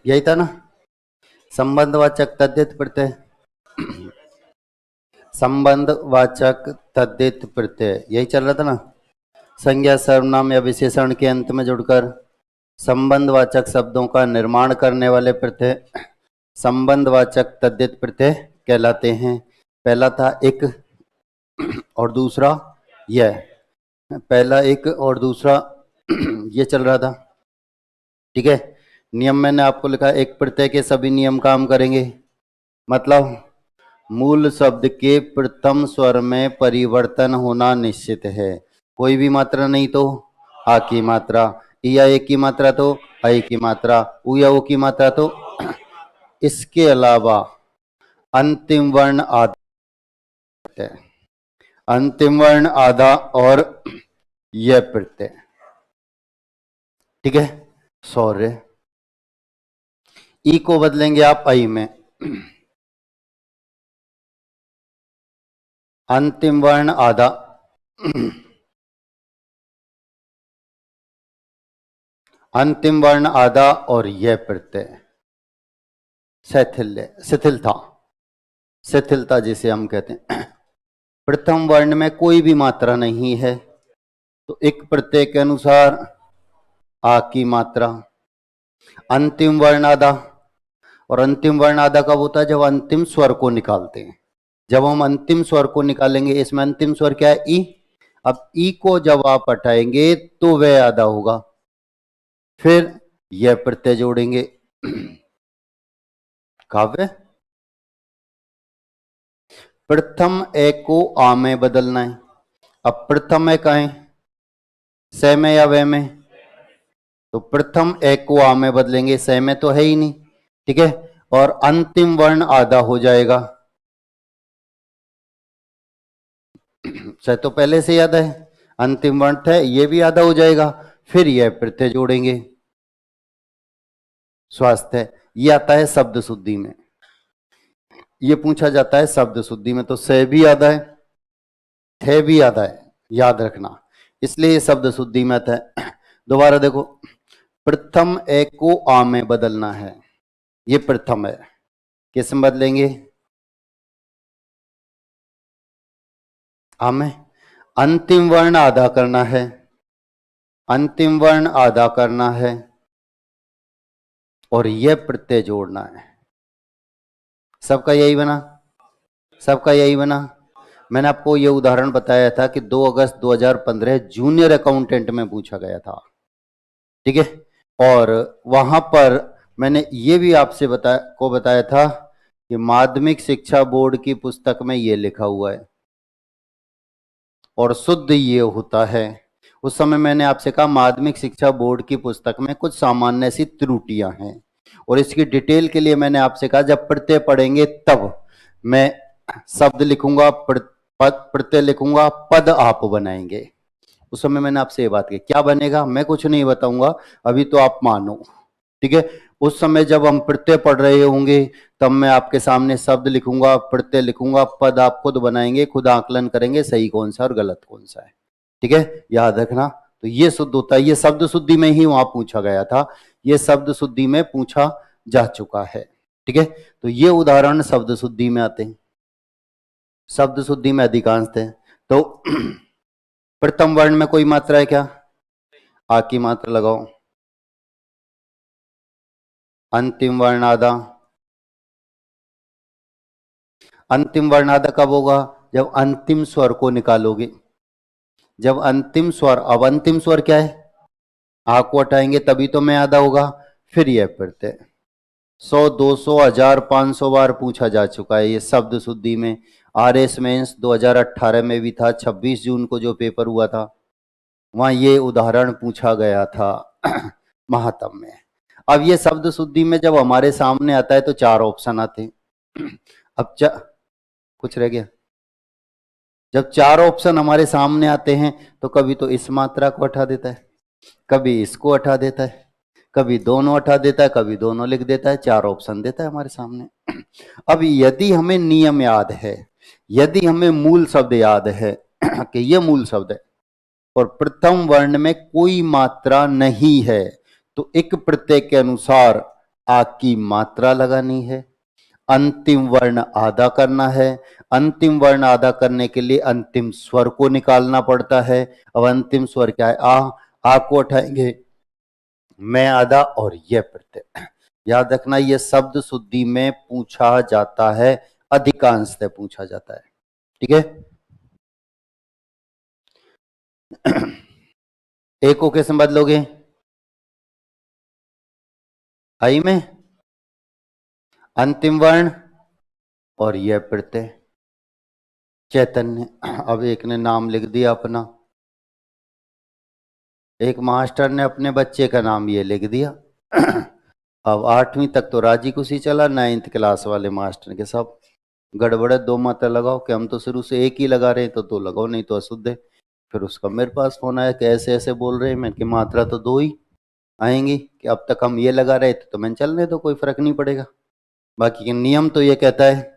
यही था ना, संबंधवाचक तद्धित प्रत्यय, संबंधवाचक तद्धित प्रत्यय यही चल रहा था ना। संज्ञा सर्वनाम या विशेषण के अंत में जुड़कर संबंधवाचक शब्दों का निर्माण करने वाले प्रत्यय संबंधवाचक तद्धित प्रत्यय कहलाते हैं। पहला था एक और दूसरा यह, पहला एक और दूसरा ये चल रहा था। ठीक है, नियम मैंने आपको लिखा, एक प्रत्यय के सभी नियम काम करेंगे। मतलब मूल शब्द के प्रथम स्वर में परिवर्तन होना निश्चित है। कोई भी मात्रा नहीं तो आ की मात्रा, ई या ए की मात्रा तो आई की मात्रा, उ या ओ की मात्रा तो। इसके अलावा अंतिम वर्ण आधा, अंतिम वर्ण आधा और यह प्रत्यय। ठीक है, सॉरी, ई को बदलेंगे आप आई में, अंतिम वर्ण आधा, अंतिम वर्ण आधा और यह प्रत्यय शैथिल्य, शिथिलता, शिथिलता जिसे हम कहते हैं। प्रथम वर्ण में कोई भी मात्रा नहीं है तो एक प्रत्यय के अनुसार आ की मात्रा, अंतिम वर्ण आधा, और अंतिम वर्ण आधा कब होता है? जब अंतिम स्वर को निकालते हैं। जब हम अंतिम स्वर को निकालेंगे, इसमें अंतिम स्वर क्या है? ई। अब ई को जब आप हटाएंगे तो वह आधा होगा, फिर यह प्रत्यय जोड़ेंगे। काव्य प्रथम ए को आ में बदलना है। अब प्रथम ए कहें स में या वे में, तो प्रथम ए को आ में बदलेंगे, स में तो है ही नहीं। ठीक है, और अंतिम वर्ण आधा हो जाएगा। स तो पहले से याद है, अंतिम वर्ण थे, ये भी आधा हो जाएगा, फिर यह प्रत्यय जोड़ेंगे। स्वास्थ्य ये आता है शब्द शुद्धि में, ये पूछा जाता है शब्द शुद्धि में, तो स भी आधा है, थे भी आधा है, याद रखना, इसलिए ये शब्द शुद्धि में आता है। दोबारा देखो, प्रथम ए को आ में बदलना है, ये प्रथम है, किस में बदलेंगे? आ में। अंतिम वर्ण आधा करना है, अंतिम वर्ण आधा करना है और यह प्रत्यय जोड़ना है। सबका यही बना, सबका यही बना। मैंने आपको यह उदाहरण बताया था कि 2 अगस्त 2015 जूनियर अकाउंटेंट में पूछा गया था। ठीक है, और वहां पर मैंने ये भी आपसे बताया था कि माध्यमिक शिक्षा बोर्ड की पुस्तक में ये लिखा हुआ है और शुद्ध ये होता है। उस समय मैंने आपसे कहा माध्यमिक शिक्षा बोर्ड की पुस्तक में कुछ सामान्य सी त्रुटियां हैं, और इसकी डिटेल के लिए मैंने आपसे कहा जब प्रत्यय पढ़ेंगे तब मैं शब्द लिखूंगा, प्रत्यय लिखूंगा, पद आप बनाएंगे। उस समय मैंने आपसे ये बात की, क्या बनेगा मैं कुछ नहीं बताऊंगा, अभी तो आप मानो। ठीक है, उस समय जब हम प्रत्यय पढ़ रहे होंगे तब मैं आपके सामने शब्द लिखूंगा, प्रत्यय लिखूंगा, पद आप खुद बनाएंगे, खुद आकलन करेंगे सही कौन सा और गलत कौन सा है। ठीक है, याद रखना। तो ये शुद्ध होता है, ये शब्द शुद्धि में ही वहां पूछा गया था, ये शब्द शुद्धि में पूछा जा चुका है। ठीक है, तो ये उदाहरण शब्द शुद्धि में आते हैं, शब्द शुद्धि में अधिकांश थे। तो प्रथम वर्ण में कोई मात्रा है क्या? आ की मात्रा लगाओ, अंतिम वर्ण आधा, अंतिम वर्ण आधा कब होगा? जब अंतिम स्वर को निकालोगे, जब अंतिम स्वर, अब अंतिम स्वर क्या है? आ को हटाएंगे तभी तो मैं आधा होगा, फिर यह प्रत्यय 100, 200, 1000, 500 बार पूछा जा चुका है ये शब्द शुद्धि में। RS मेंस 2018 में भी था, 26 जून को जो पेपर हुआ था वहां ये उदाहरण पूछा गया था महात्म में। अब ये शब्द शुद्धि में जब हमारे सामने आता है तो 4 ऑप्शन आते हैं। अब कुछ रह गया? जब 4 ऑप्शन हमारे सामने आते हैं तो कभी तो इस मात्रा को हटा देता है, कभी इसको हटा देता है, कभी दोनों हटा देता है, कभी दोनों लिख देता है, 4 ऑप्शन देता है हमारे सामने। अब यदि हमें नियम याद है, यदि हमें मूल शब्द याद है कि ये मूल शब्द है और प्रथम वर्ण में कोई मात्रा नहीं है, तो एक प्रत्यय के अनुसार आ की मात्रा लगानी है, अंतिम वर्ण आधा करना है। अंतिम वर्ण आधा करने के लिए अंतिम स्वर को निकालना पड़ता है। अब अंतिम स्वर क्या है? आ को उठाएंगे, मैं आधा और यह प्रत्यय। याद रखना, यह शब्द शुद्धि में पूछा जाता है, अधिकांशतः पूछा जाता है। ठीक है। एक को कैसे बदलोगे? आई में अंतिम वर्ण और यह प्रत्यय चैतन्य। अब एक ने नाम लिख दिया अपना, एक मास्टर ने अपने बच्चे का नाम ये लिख दिया। अब 8वीं तक तो राजी खुशी चला, 9th क्लास वाले मास्टर के सब गड़बड़े, 2 मात्रा लगाओ कि हम तो शुरू से एक ही लगा रहे हैं, तो 2 लगाओ नहीं तो अशुद्ध है। फिर उसका मेरे पास फोन आया कि ऐसे ऐसे बोल रहे हैं। मैंने कि मात्रा तो 2 ही आएंगी, कि अब तक हम ये लगा रहे थे तो मैंने चलने दो, कोई फर्क नहीं पड़ेगा। बाकी के नियम तो ये कहता है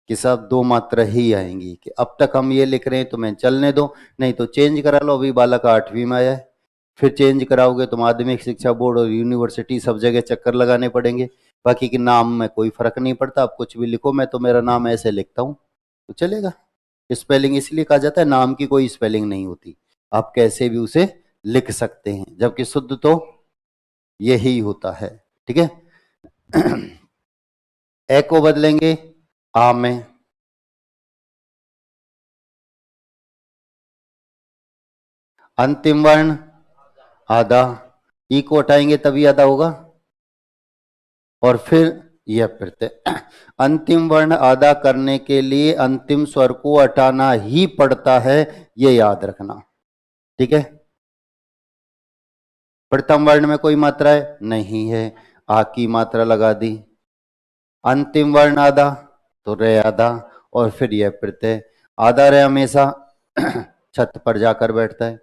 कि सब 2 मात्रा ही आएंगी, कि अब तक हम ये लिख रहे हैं तो मैं चलने दो, नहीं तो चेंज करा लो। अभी बालक 8वीं में आया है, फिर चेंज कराओगे तो माध्यमिक शिक्षा बोर्ड और यूनिवर्सिटी सब जगह चक्कर लगाने पड़ेंगे। बाकी के नाम में कोई फर्क नहीं पड़ता, आप कुछ भी लिखो, मैं तो मेरा नाम ऐसे लिखता हूँ तो चलेगा। स्पेलिंग इसलिए कहा जाता है, नाम की कोई स्पेलिंग नहीं होती, आप कैसे भी उसे लिख सकते हैं, जबकि शुद्ध तो यही होता है। ठीक है। ए को बदलेंगे आ में, अंतिम वर्ण आधा, ई को हटाएंगे तभी आधा होगा, और फिर यह प्रत्यय। अंतिम वर्ण आधा करने के लिए अंतिम स्वर को हटाना ही पड़ता है, ये याद रखना। ठीक है। प्रथम वर्ण में कोई मात्रा है नहीं है, आ की मात्रा लगा दी। अंतिम वर्ण आधा तो रे आधा, और फिर यह प्रत्यय। आधा रे हमेशा छत पर जाकर बैठता है,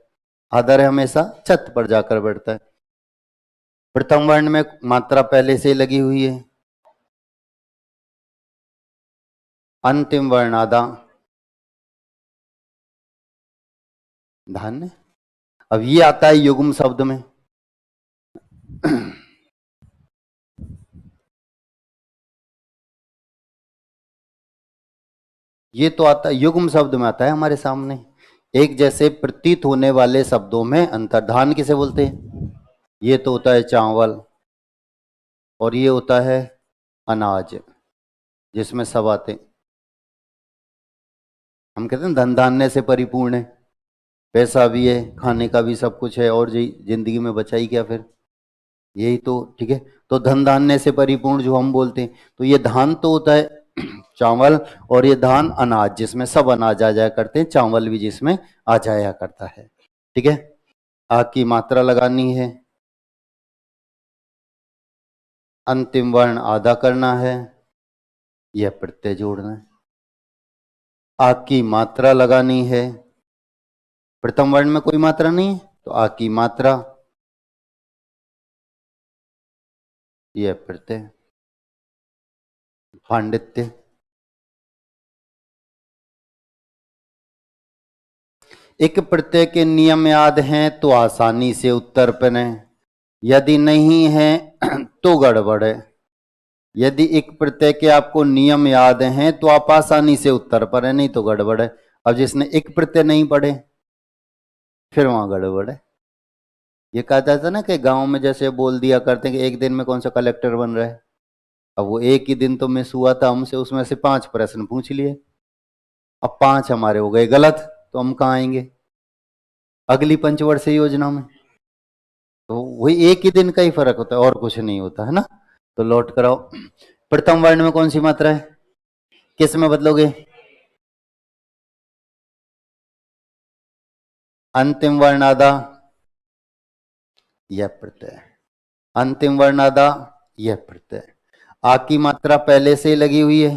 आधा रे हमेशा छत पर जाकर बैठता है। प्रथम वर्ण में मात्रा पहले से लगी हुई है, अंतिम वर्ण आधा धान्य। अब ये आता है युग्म शब्द में। ये तो आता है युग्म शब्द में, आता है हमारे सामने। एक जैसे प्रतीत होने वाले शब्दों में अंतर। धान किसे बोलते हैं? ये तो होता है चावल, और ये होता है अनाज, जिसमें सब आते हैं। हम कहते हैं धन धान्य से परिपूर्ण है, पैसा भी है, खाने का भी सब कुछ है, और जी जिंदगी में बचा ही क्या फिर? यही तो। ठीक है। तो धन धान्य से परिपूर्ण जो हम बोलते हैं, तो ये धान तो होता है चावल, और ये धान अनाज, जिसमें सब अनाज आ जाया करते हैं, चावल भी जिसमें आ जाया करता है। ठीक है। आ की मात्रा लगानी है, अंतिम वर्ण आधा करना है, यह प्रत्यय जोड़ना है। आ की मात्रा लगानी है, प्रथम वर्ण में कोई मात्रा नहीं है तो आ की मात्रा, यह प्रत्यय। पांडित्य। एक प्रत्यय के नियम याद हैं तो आसानी से उत्तर पने, यदि नहीं है तो गड़बड़ है। यदि एक प्रत्यय के आपको नियम याद हैं तो आप आसानी से उत्तर पढ़े, नहीं तो गड़बड़ है। अब जिसने एक प्रत्यय नहीं पढ़े फिर वहां गड़बड़ है। ये कहा जाता ना कि गांव में जैसे बोल दिया करते हैं कि एक दिन में कौन सा कलेक्टर बन रहा है। अब वो एक ही दिन तो मिस हुआ था हमसे, उसमें से 5 प्रश्न पूछ लिए, अब 5 हमारे हो गए गलत, तो हम कहाँ आएंगे अगली पंचवर्षीय योजना में? तो वही एक ही दिन का ही फर्क होता है, और कुछ नहीं होता है ना। तो लौट कराओ, प्रथम वर्ण में कौन सी मात्रा है? किस में बदलोगे? अंतिम वर्ण आधा, यह प्रत्यय। अंतिम वर्ण आधा, यह प्रत्यय। आ की मात्रा पहले से ही लगी हुई है,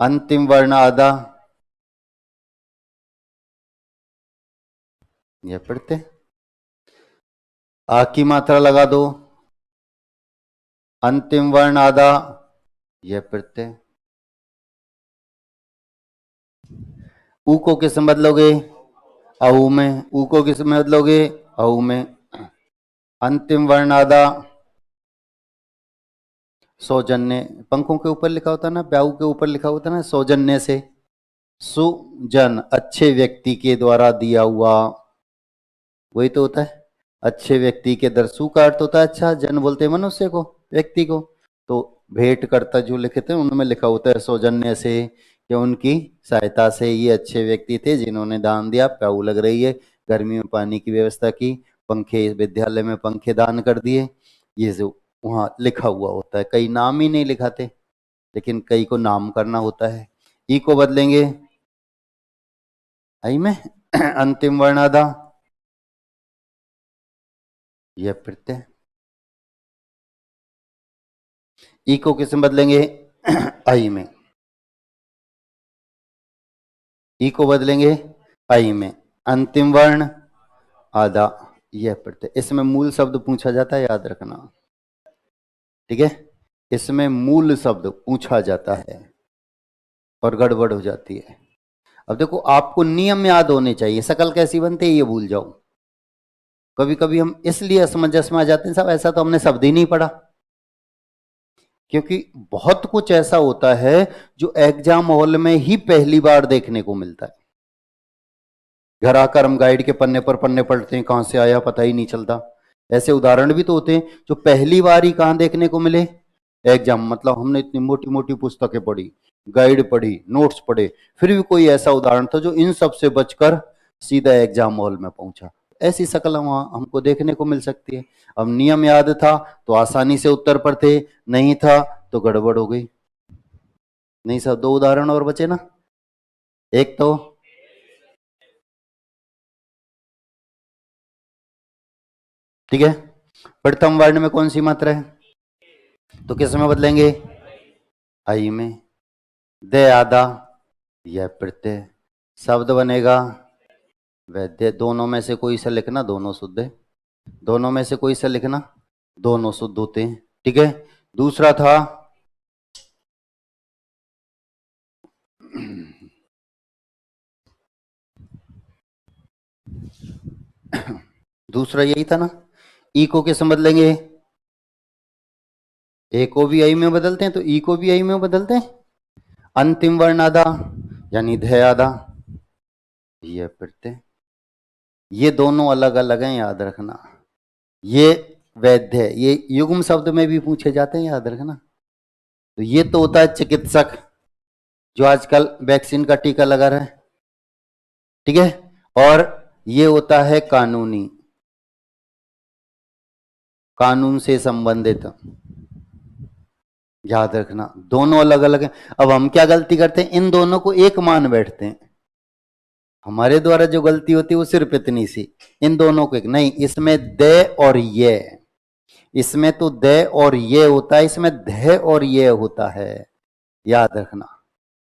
अंतिम वर्ण आधा, यह प्रत्यय। आ की मात्रा लगा दो, अंतिम वर्ण आधा, यह प्रत्यय। ऊ को किस में बदलोगे? औ में। ऊ को किस में बदलोगे? औ में। अंतिम वर्ण आधा, सौजन्य। पंखों के ऊपर लिखा होता है ना, प्याऊ के ऊपर लिखा होता है ना, सौजन्य से। सुजन, अच्छे व्यक्ति के द्वारा दिया हुआ, वही तो होता है। अच्छे व्यक्ति के दरसू का अर्थ होता है अच्छा, जन बोलते हैं मनुष्य को, व्यक्ति को। तो भेंट करता जो लिखे थे उनमें लिखा होता है सौजन्य से, कि उनकी सहायता से ये अच्छे व्यक्ति थे जिन्होंने दान दिया। प्याऊ लग रही है, गर्मी में पानी की व्यवस्था की, पंखे विद्यालय में पंखे दान कर दिए, ये जो वहाँ लिखा हुआ होता है। कई नाम ही नहीं लिखाते, लेकिन कई को नाम करना होता है। ई को बदलेंगे आई में, अंतिम वर्ण आधा, यह प्रत्यय। ई को किस में बदलेंगे? आई में। ई को बदलेंगे आई में, अंतिम वर्ण आधा, यह प्रत्यय। इसमें मूल शब्द पूछा जाता है, याद रखना, ठीक है। इसमें मूल शब्द पूछा जाता है और गड़बड़ हो जाती है। अब देखो, आपको नियम याद होने चाहिए, शकल कैसी बनती है ये भूल जाओ। कभी कभी हम इसलिए असमंजस में आ जाते हैं, साहब ऐसा तो हमने शब्द ही नहीं पढ़ा। क्योंकि बहुत कुछ ऐसा होता है जो एग्जाम हॉल में ही पहली बार देखने को मिलता है। घर आकर हम गाइड के पन्ने पर पन्ने पढ़ते हैं, कहां से आया पता ही नहीं चलता। ऐसे उदाहरण भी तो होते हैं जो पहली बार ही कहां देखने को मिले? एग्जाम। मतलब हमने इतनी मोटी मोटी पुस्तकें पढ़ी, गाइड पढ़ी, नोट्स पढ़े, फिर भी कोई ऐसा उदाहरण था जो इन सब से बचकर सीधा एग्जाम हॉल में पहुंचा। ऐसी शकल वहां हमको देखने को मिल सकती है। अब नियम याद था तो आसानी से उत्तर पर थे, नहीं था तो गड़बड़ हो गई। नहीं सर, दो उदाहरण और बचे ना। एक तो ठीक है, प्रथम वर्ण में कौन सी मात्रा है? तो किस में बदलेंगे? आई में। दे आधा, यह प्रत्यय। शब्द बनेगा वैद्य। दोनों में से कोई सा लिखना, दोनों शुद्ध है। दोनों में से कोई सा लिखना, दोनों शुद्ध होते हैं, ठीक है। दूसरा था दूसरा यही था ना। ई को किस में बदलेंगे? ए को भी आई में बदलते हैं तो ई को भी आई में बदलते हैं। अंतिम वर्ण आधा, यानी ध आधा, यह प्रत्यय। ये दोनों अलग अलग हैं, याद रखना। ये वैद्य, ये युग्म शब्द में भी पूछे जाते हैं, याद रखना। तो ये तो होता है चिकित्सक, जो आजकल वैक्सीन का टीका लगा रहा है, ठीक है। और ये होता है कानूनी, कानून से संबंधित, याद रखना। दोनों अलग अलग हैं। अब हम क्या गलती करते हैं, इन दोनों को एक मान बैठते हैं। हमारे द्वारा जो गलती होती है वो सिर्फ इतनी सी, इन दोनों को एक नहीं। इसमें दे और ये, इसमें तो दे और ये होता है, इसमें ध और ये होता है, याद रखना।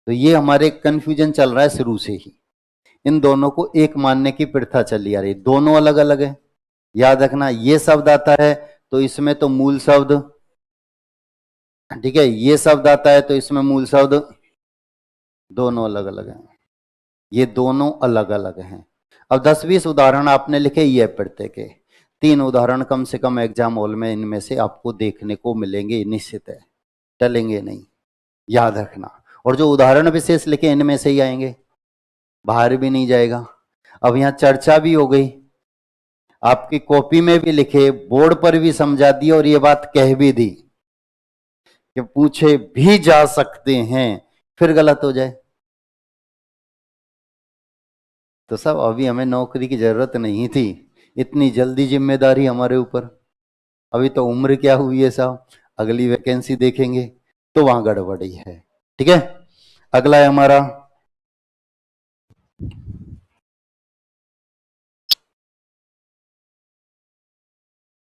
तो ये हमारे कंफ्यूजन चल रहा है शुरू से ही। इन दोनों को एक मानने की प्रथा चली आ रही, दोनों अलग अलग है, याद रखना। ये शब्द आता है तो इसमें तो मूल शब्द, ठीक है। ये शब्द आता है तो इसमें मूल शब्द, दोनों अलग अलग हैं। ये दोनों अलग अलग हैं। अब 10-20 उदाहरण आपने लिखे ये प्रत्यय के, 3 उदाहरण कम से कम एग्जाम हॉल में इनमें से आपको देखने को मिलेंगे, निश्चित है, टलेंगे नहीं, याद रखना। और जो उदाहरण विशेष लिखे इनमें से ही आएंगे, बाहर भी नहीं जाएगा। अब यहां चर्चा भी हो गई, आपकी कॉपी में भी लिखे, बोर्ड पर भी समझा दिया, और ये बात कह भी दी कि पूछे भी जा सकते हैं, फिर गलत हो जाए तो सब। अभी हमें नौकरी की जरूरत नहीं थी, इतनी जल्दी जिम्मेदारी हमारे ऊपर। अभी तो उम्र क्या हुई है साहब, अगली वैकेंसी देखेंगे, तो वहां गड़बड़ी है। ठीक है, अगला है हमारा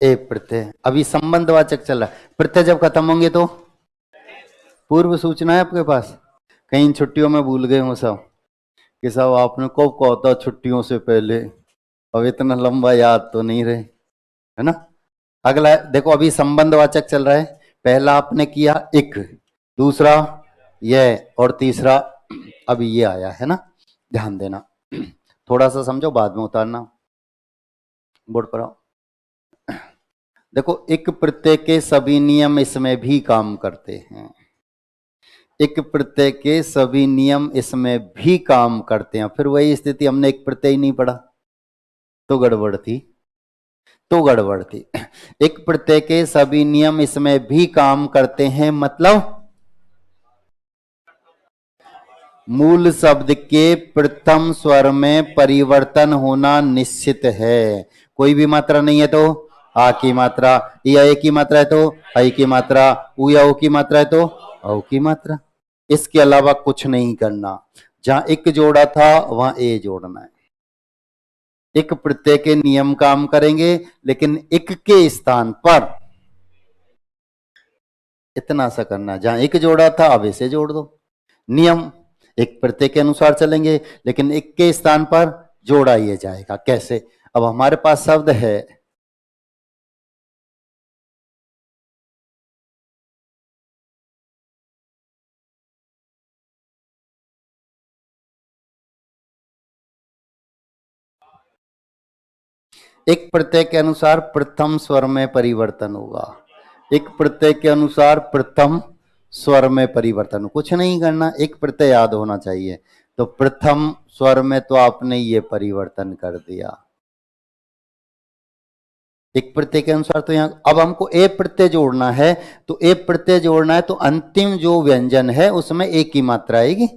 ए प्रत्यय। अभी संबंधवाचक चल रहा है, प्रत्यय जब खत्म होंगे तो पूर्व सूचना है आपके पास। कहीं छुट्टियों में भूल गए हो सब कि साहब आपने कब कहा था छुट्टियों से पहले, अब इतना लंबा याद तो नहीं रहे, है ना। अगला है, देखो अभी संबंधवाचक चल रहा है। पहला आपने किया एक, दूसरा यह, और तीसरा अभी ये आया है ना। ध्यान देना, थोड़ा सा समझो बाद में उतारना। बोर्ड पर आओ। देखो एक प्रत्यय के सभी नियम इसमें भी काम करते हैं। एक प्रत्यय के सभी नियम इसमें भी काम करते हैं। फिर वही स्थिति, हमने एक प्रत्यय ही नहीं पढ़ा तो गड़बड़ थी, तो गड़बड़ थी। एक प्रत्यय के सभी नियम इसमें भी काम करते हैं, मतलब मूल शब्द के प्रथम स्वर में परिवर्तन होना निश्चित है। कोई भी मात्रा नहीं है तो आ की मात्रा, या ए की मात्रा है तो आई की मात्रा, उ या ओ की मात्रा है तो औ की मात्रा। इसके अलावा कुछ नहीं करना। जहां एक जोड़ा था वहां ए जोड़ना है। एक प्रत्यय के नियम काम करेंगे, लेकिन एक के स्थान पर इतना सा करना, जहां एक जोड़ा था अब इसे जोड़ दो। नियम एक प्रत्यय के अनुसार चलेंगे, लेकिन एक के स्थान पर जोड़ा ये जाएगा। कैसे? अब हमारे पास शब्द है एक प्रत्यय के अनुसार प्रथम स्वर में परिवर्तन होगा। एक प्रत्यय के अनुसार प्रथम स्वर में परिवर्तन, कुछ नहीं करना, एक प्रत्यय याद होना चाहिए। तो प्रथम स्वर में तो आपने ये परिवर्तन कर दिया एक प्रत्यय के अनुसार। तो यहां अब हमको ए प्रत्यय जोड़ना है, तो ए प्रत्यय जोड़ना है तो अंतिम जो व्यंजन है उसमें एक की मात्रा आएगी।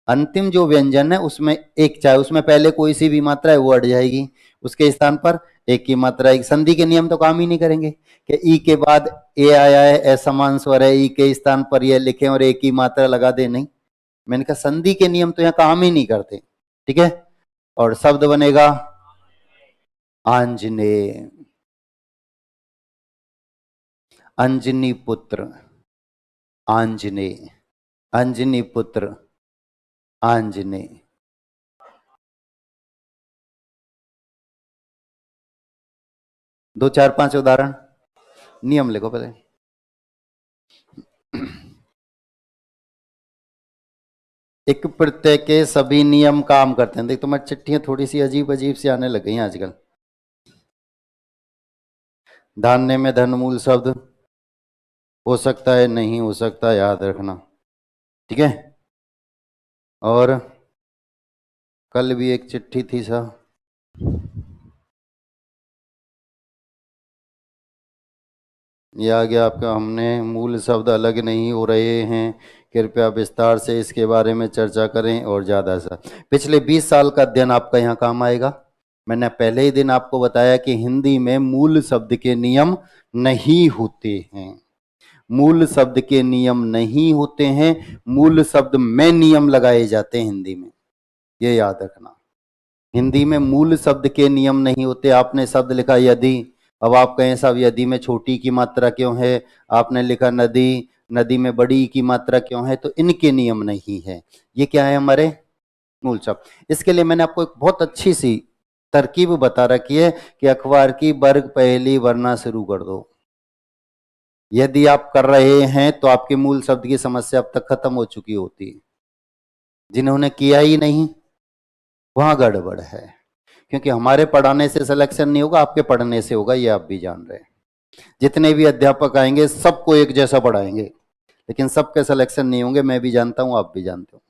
अंतिम जो व्यंजन है उसमें एक, चाहे उसमें पहले कोई सी भी मात्रा है वो अट जाएगी, उसके स्थान पर एक की मात्रा आएगी। संधि के नियम तो काम ही नहीं करेंगे कि ई के बाद ए आया है, असमान स्वर है, ई के स्थान पर ये लिखें और एक की मात्रा लगा दे, नहीं। मैंने कहा संधि के नियम तो यहाँ काम ही नहीं करते। ठीक है, और शब्द बनेगा आंजनेय, अंजनी पुत्र, आंजनेय, अंजनी पुत्र आंजनेय। दो चार पांच उदाहरण, नियम लिखो पहले। एक प्रत्यय के सभी नियम काम करते हैं। देख तुम्हारी चिट्ठियां थोड़ी सी अजीब अजीब सी आने लग गई हैं आजकल। धान्य में धन मूल शब्द हो सकता है, नहीं हो सकता, याद रखना। ठीक है, और कल भी एक चिट्ठी थी सा, ये आ गया आपका, हमने मूल शब्द अलग नहीं हो रहे हैं, कृपया विस्तार से इसके बारे में चर्चा करें और ज़्यादा सा। पिछले 20 साल का अध्ययन आपका यहाँ काम आएगा। मैंने पहले ही दिन आपको बताया कि हिंदी में मूल शब्द के नियम नहीं होते हैं। मूल शब्द के नियम नहीं होते हैं, मूल शब्द में नियम लगाए जाते हैं हिंदी में, ये याद रखना। हिंदी में मूल शब्द के नियम नहीं होते। आपने शब्द लिखा यदि, अब आप कहें साहब यदि में छोटी की मात्रा क्यों है, आपने लिखा नदी, नदी में बड़ी की मात्रा क्यों है, तो इनके नियम नहीं है। ये क्या है? हमारे मूल शब्द। इसके लिए मैंने आपको एक बहुत अच्छी सी तरकीब बता रखी है कि अखबार की वर्ग पहली वरना शुरू कर दो। यदि आप कर रहे हैं तो आपके मूल शब्द की समस्या अब तक खत्म हो चुकी होती है। जिन्होंने किया ही नहीं वहां गड़बड़ है, क्योंकि हमारे पढ़ाने से सिलेक्शन नहीं होगा, आपके पढ़ने से होगा, ये आप भी जान रहे हैं। जितने भी अध्यापक आएंगे सबको एक जैसा पढ़ाएंगे, लेकिन सबके सिलेक्शन नहीं होंगे, मैं भी जानता हूं, आप भी जानते हो,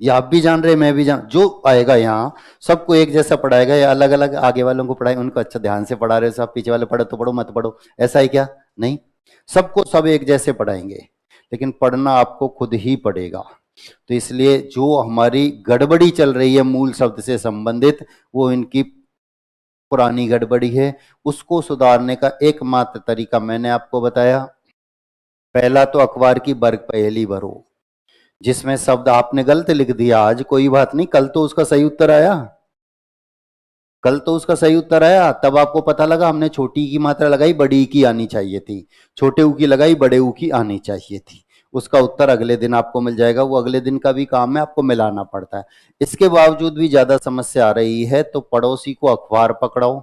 ये आप भी जान रहे, मैं भी जान, जो आएगा यहाँ सबको एक जैसा पढ़ाएगा या अलग अलग आगे वालों को पढ़ाएगा, उनको अच्छा ध्यान से पढ़ा रहे हो, सब पीछे वाले पढ़ो तो पढ़ो, मत पढ़ो, ऐसा ही क्या? नहीं, सबको सब एक जैसे पढ़ाएंगे, लेकिन पढ़ना आपको खुद ही पड़ेगा। तो इसलिए जो हमारी गड़बड़ी चल रही है मूल शब्द से संबंधित, वो इनकी पुरानी गड़बड़ी है। उसको सुधारने का एकमात्र तरीका मैंने आपको बताया, पहला तो अखबार की वर्ग पहेली भरो, जिसमें शब्द आपने गलत लिख दिया आज, कोई बात नहीं, कल तो उसका सही उत्तर आया, कल तो उसका सही उत्तर आया, तब आपको पता लगा हमने छोटी की मात्रा लगाई, बड़ी की आनी चाहिए थी, छोटे ऊ की लगाई, बड़े ऊ की आनी चाहिए थी। उसका उत्तर अगले दिन आपको मिल जाएगा, वो अगले दिन का भी काम है, आपको मिलाना पड़ता है। इसके बावजूद भी ज्यादा समस्या आ रही है तो पड़ोसी को अखबार पकड़ाओ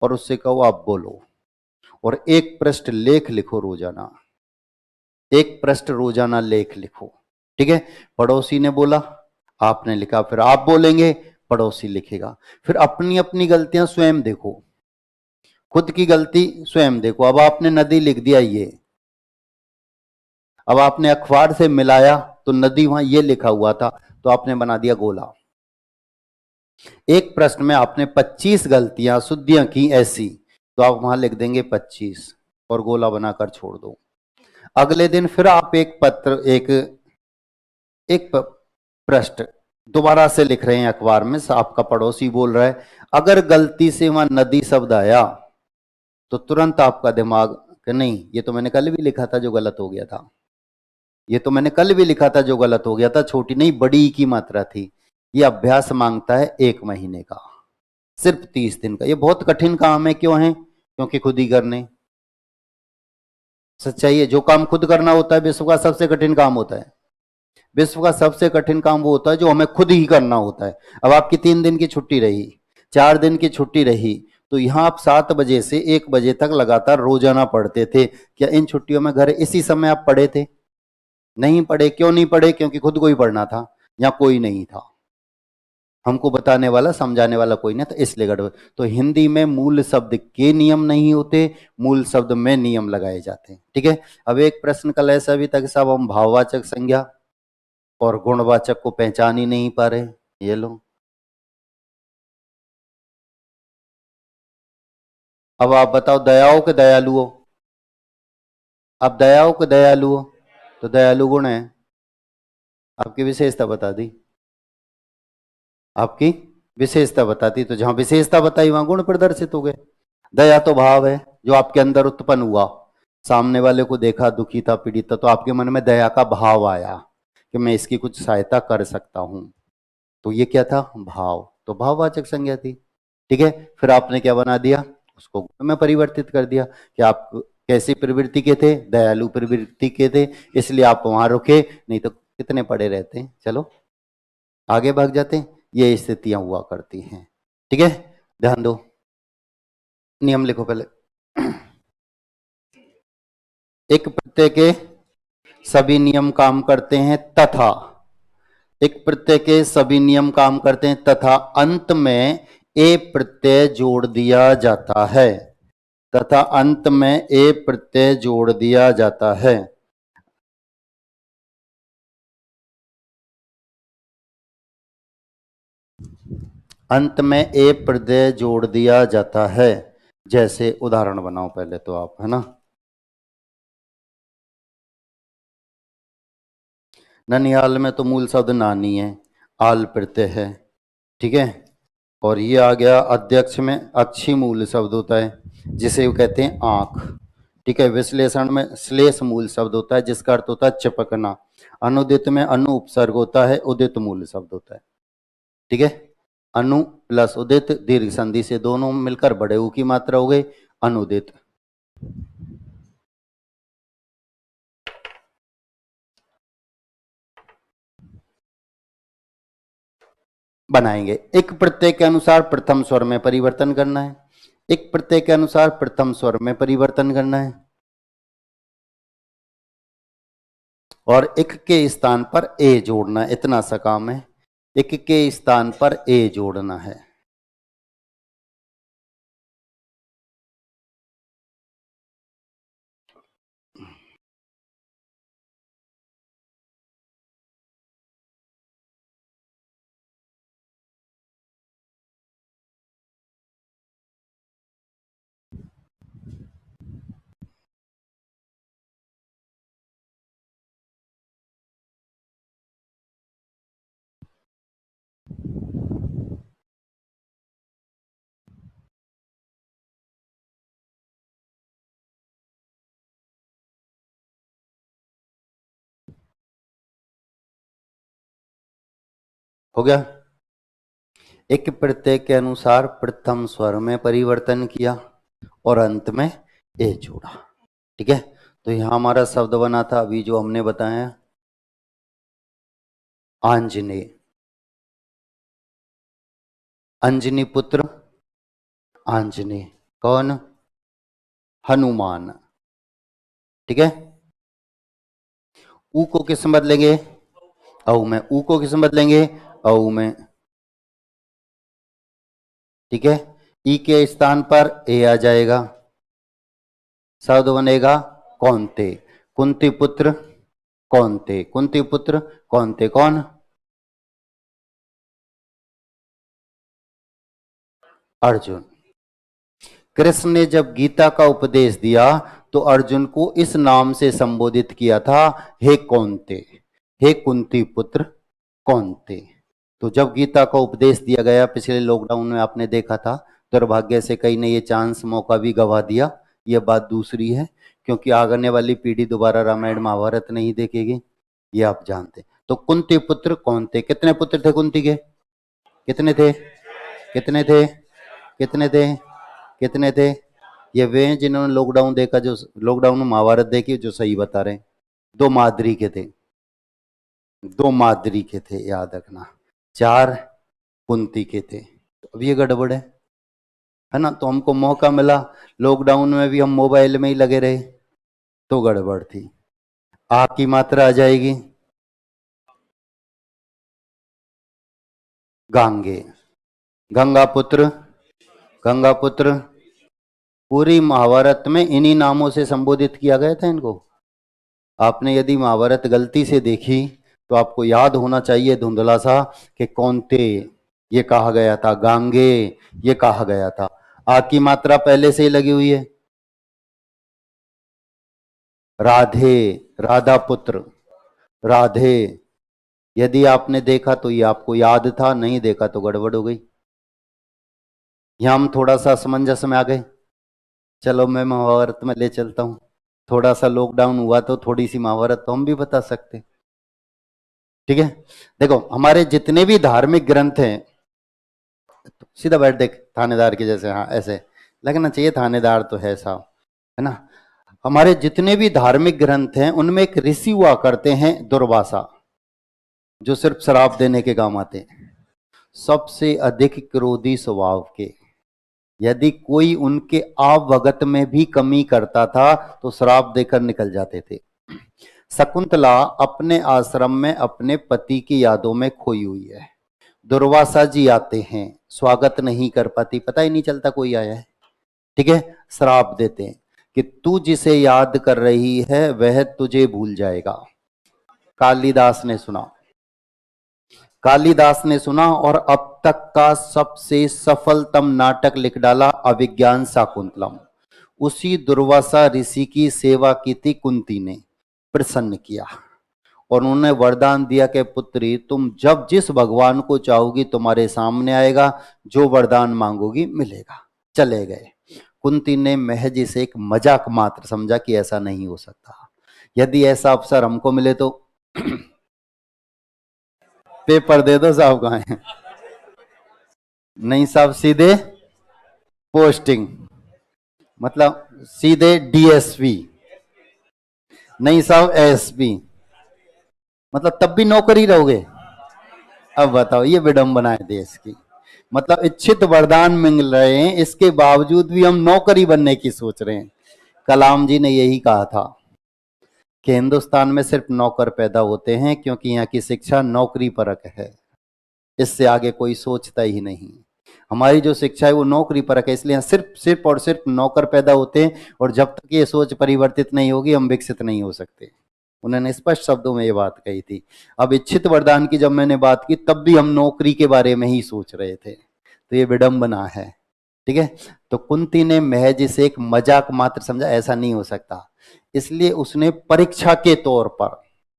और उससे कहो आप बोलो, और एक पृष्ठ लेख लिखो रोजाना, एक पृष्ठ रोजाना लेख लिखो। ठीक है, पड़ोसी ने बोला, आपने लिखा, फिर आप बोलेंगे, पड़ोसी लिखेगा। फिर अपनी अपनी गलतियां स्वयं देखो, खुद की गलती स्वयं देखो। अब आपने नदी लिख दिया ये, अब आपने अखबार से मिलाया तो नदी वहां ये लिखा हुआ था, तो आपने बना दिया गोला। एक प्रश्न में आपने 25 गलतियां शुद्धियां की ऐसी, तो आप वहां लिख देंगे 25 और गोला बनाकर छोड़ दो। अगले दिन फिर आप एक पत्र, एक पृष्ठ दोबारा से लिख रहे हैं अखबार में, आपका पड़ोसी बोल रहा है, अगर गलती से वहां नदी शब्द आया तो तुरंत आपका दिमाग कि नहीं, ये तो मैंने कल भी लिखा था जो गलत हो गया था, ये तो मैंने कल भी लिखा था जो गलत हो गया था, छोटी नहीं बड़ी की मात्रा थी। ये अभ्यास मांगता है 1 महीने का, सिर्फ 30 दिन का। ये बहुत कठिन काम है, क्यों है? क्योंकि खुद ही करने। सच्चाई है, जो काम खुद करना होता है विश्व का सबसे कठिन काम होता है। विश्व का सबसे कठिन काम वो होता है जो हमें खुद ही करना होता है। अब आपकी 3 दिन की छुट्टी रही, 4 दिन की छुट्टी रही, तो यहां आप 7 बजे से 1 बजे तक लगातार रोजाना पढ़ते थे। क्या इन छुट्टियों में घर इसी समय आप पढ़े थे? नहीं पढ़े। क्यों नहीं पढ़े? क्योंकि खुद को ही पढ़ना था, या कोई नहीं था, हमको बताने वाला समझाने वाला कोई नहीं था, इसलिए गड़बड़। तो हिंदी में मूल शब्द के नियम नहीं होते, मूल शब्द में नियम लगाए जाते हैं। ठीक है, अब एक प्रश्न कल ऐसा भी था कि साहब हम भाववाचक संज्ञा और गुणवाचक को पहचान ही नहीं पा रहे। ये लो, अब आप बताओ, दया हो कि दयालु हो? अब दया हो कि दयालु हो? तो दयालु गुण है, आपकी विशेषता बता दी, आपकी विशेषता बताती, तो जहां विशेषता बताई वहां गुण प्रदर्शित हो गए। दया तो भाव है जो आपके अंदर उत्पन्न हुआ, सामने वाले को देखा दुखी था, पीड़ित था, तो आपके मन में दया का भाव आया कि मैं इसकी कुछ सहायता कर सकता हूं, तो ये क्या था? भाव। तो भाववाचक संज्ञा थी। ठीक है, फिर आपने क्या बना दिया? उसको गुण में परिवर्तित कर दिया कि आप कैसी प्रवृत्ति के थे? दयालु प्रवृत्ति के थे, इसलिए आप वहां रुके, नहीं तो कितने पड़े रहते, चलो आगे भाग जाते। ये स्थितियां हुआ करती हैं। ठीक है, ध्यान दो, नियम लिखो पहले। एक प्रत्यय के सभी नियम काम करते हैं तथा, एक प्रत्यय के सभी नियम काम करते हैं तथा अंत में ए प्रत्यय जोड़ दिया जाता है, तथा अंत में ए प्रत्यय जोड़ दिया जाता है। अंत में ए प्रत्यय जोड़ दिया जाता है। जैसे उदाहरण बनाओ पहले तो आप, है ना। ननिहाल में तो मूल शब्द नानी है, आल प्रत्यय है। ठीक है, और ये आ गया अध्यक्ष में अच्छी मूल शब्द होता है जिसे वो कहते हैं आंख। ठीक है, विश्लेषण में श्लेष मूल शब्द होता है जिसका अर्थ होता है चिपकना। अनुदित में अनु उपसर्ग होता है, उदित मूल शब्द होता है। ठीक है, अनु प्लस उदित दीर्घ संधि से दोनों मिलकर बड़े ऊ की मात्रा हो गई अनुदित। बनाएंगे, एक प्रत्यय के अनुसार प्रथम स्वर में परिवर्तन करना है, एक प्रत्यय के अनुसार प्रथम स्वर में परिवर्तन करना है, और एक के स्थान पर ए जोड़ना है, इतना सा काम है। एक के स्थान पर ए जोड़ना है। हो गया। एक प्रत्यय के अनुसार प्रथम स्वर में परिवर्तन किया और अंत में ए जोड़ा। ठीक है, तो यहां हमारा शब्द बना था अभी जो हमने बताया, आंजनेय। अंजनी पुत्र आंजनेय, कौन? हनुमान। ठीक है, ऊ को किस में बदलेंगे? औ में। ऊ को किस में बदलेंगे? औ में। ठीक है, ई के स्थान पर ए आ जाएगा, शब्द बनेगा कौन्ते। कुंती पुत्र कौन्ते, कुंती पुत्र कौन्ते, कौन? अर्जुन। कृष्ण ने जब गीता का उपदेश दिया तो अर्जुन को इस नाम से संबोधित किया था, हे कौन्ते, हे कुंती पुत्र कौन्ते। तो जब गीता का उपदेश दिया गया, पिछले लॉकडाउन में आपने देखा था, दुर्भाग्य से कई ने ये चांस मौका भी गवा दिया। ये बात दूसरी है, क्योंकि आगने वाली पीढ़ी दोबारा रामायण महाभारत नहीं देखेगी, ये आप जानते। तो कुंती पुत्र कौन्ते, कितने पुत्र थे कुंती के? कितने थे? कितने थे? कितने थे? कितने थे? ये वे हैं जिन्होंने लॉकडाउन देखा, जो लॉकडाउन में महाभारत देखी, जो सही बता रहे हैं। दो माद्री के थे, दो माद्री के थे, याद रखना। चार कुंती के थे। तो अब ये गड़बड़ है ना। तो हमको मौका मिला, लॉकडाउन में भी हम मोबाइल में ही लगे रहे, तो गड़बड़ थी। आ की मात्रा आ जाएगी गांगे। गंगा पुत्र, गंगा पुत्र। पूरी महाभारत में इन्हीं नामों से संबोधित किया गया था इनको। आपने यदि महाभारत गलती से देखी तो आपको याद होना चाहिए धुंधला सा कि कौन्ते ये कहा गया था, गांगे ये कहा गया था। आ की मात्रा पहले से ही लगी हुई है। राधे, राधा पुत्र, राधे। यदि आपने देखा तो ये आपको याद था, नहीं देखा तो गड़बड़ हो गई। यहां हम थोड़ा सा असमंजस में आ गए। चलो मैं महाभारत में ले चलता हूं। थोड़ा सा लॉकडाउन हुआ तो थोड़ी सी महाभारत तो हम भी बता सकते। ठीक है, देखो हमारे जितने भी धार्मिक ग्रंथ हैं, सीधा बैठ देख थानेदार के जैसे, हाँ ऐसे लगना चाहिए, थानेदार तो है साहब, है ना। हमारे जितने भी धार्मिक ग्रंथ हैं उनमें एक ऋषि हुआ करते हैं, दुर्वासा, जो सिर्फ शराब देने के काम आते हैं, सबसे अधिक क्रोधी स्वभाव के। यदि कोई उनके आवभगत में भी कमी करता था तो श्राप देकर निकल जाते थे। शकुंतला अपने आश्रम में अपने पति की यादों में खोई हुई है। दुर्वासा जी आते हैं, स्वागत नहीं कर पाती, पता ही नहीं चलता कोई आया है। ठीक है, श्राप देते हैं कि तू जिसे याद कर रही है वह तुझे भूल जाएगा। कालिदास ने सुना, कालिदास ने सुना और अब तक का सबसे सफलतम नाटक लिख डाला, अभिज्ञान शाकुंतलम। उसी दुर्वासा ऋषि की सेवा की थी कुंती ने, प्रसन्न किया और उन्होंने वरदान दिया कि पुत्री तुम जब जिस भगवान को चाहोगी तुम्हारे सामने आएगा, जो वरदान मांगोगी मिलेगा। चले गए। कुंती ने महज इसे एक मजाक मात्र समझा कि ऐसा नहीं हो सकता, यदि ऐसा अवसर हमको मिले तो पेपर दे दो साहब, कहाँ है? नहीं साहब, सीधे पोस्टिंग, मतलब सीधे डीएसपी। नहीं साहब, एसपी, मतलब तब भी नौकरी रहोगे। अब बताओ, ये विडंबना है देश की। मतलब इच्छित वरदान मिल रहे हैं, इसके बावजूद भी हम नौकरी बनने की सोच रहे हैं। कलाम जी ने यही कहा था कि हिंदुस्तान में सिर्फ नौकर पैदा होते हैं क्योंकि यहाँ की शिक्षा नौकरी परक है, इससे आगे कोई सोचता ही नहीं। हमारी जो शिक्षा है वो नौकरी परक है, इसलिए सिर्फ सिर्फ और सिर्फ नौकर पैदा होते हैं, और जब तक ये सोच परिवर्तित नहीं होगी हम विकसित नहीं हो सकते। उन्होंने स्पष्ट शब्दों में ये बात कही थी। अब इच्छित वरदान की जब मैंने बात की तब भी हम नौकरी के बारे में ही सोच रहे थे, तो ये विडंबना है। ठीक है, तो कुंती ने महज इसे एक मजाक मात्र समझा, ऐसा नहीं हो सकता, इसलिए उसने परीक्षा के तौर पर,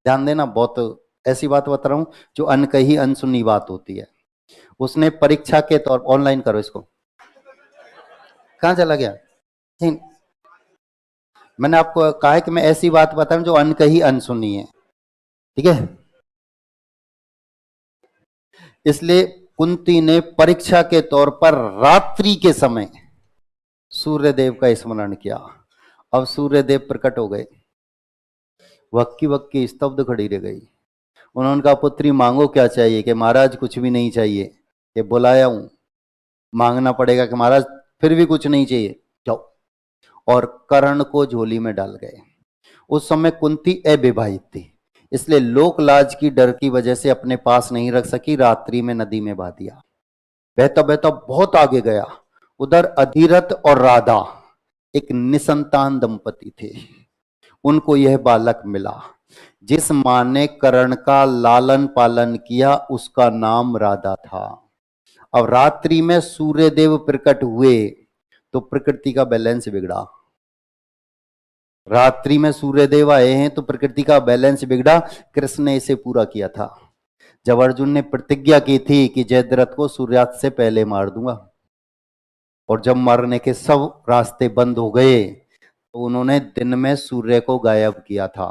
ध्यान देना, बहुत ऐसी बात बता रहा हूं जो अनकही अनसुनी बात होती है, उसने परीक्षा के तौर, ऑनलाइन करो इसको, कहां चला गया? मैंने आपको कहा है कि मैं ऐसी बात बताऊं जो अनकही अनसुनी है। ठीक है, इसलिए कुंती ने परीक्षा के तौर पर रात्रि के समय सूर्यदेव का स्मरण किया। अब सूर्यदेव प्रकट हो गए, वक्की वक्की स्तब्ध खड़ी रह गई। उन्होंने कहा, पुत्री मांगो क्या चाहिए? कि महाराज कुछ भी नहीं चाहिए, ये बुलाया हूं, मांगना पड़ेगा। कि महाराज फिर भी कुछ नहीं चाहिए, जाओ। और कर्ण को झोली में डाल गए। उस समय कुंती अविवाहित थी, इसलिए लोक लाज की डर की वजह से अपने पास नहीं रख सकी, रात्रि में नदी में बहा दिया। बहता बहता बहुत आगे गया। उधर अधिरथ और राधा एक निसंतान दंपति थे। उनको यह बालक मिला। जिस मां ने कर्ण का लालन पालन किया उसका नाम राधा था। अब रात्रि में सूर्यदेव प्रकट हुए तो प्रकृति का बैलेंस बिगड़ा। रात्रि में सूर्यदेव आए हैं तो प्रकृति का बैलेंस बिगड़ा। कृष्ण ने इसे पूरा किया था जब अर्जुन ने प्रतिज्ञा की थी कि जयद्रथ को सूर्यास्त से पहले मार दूंगा, और जब मारने के सब रास्ते बंद हो गए तो उन्होंने दिन में सूर्य को गायब किया था।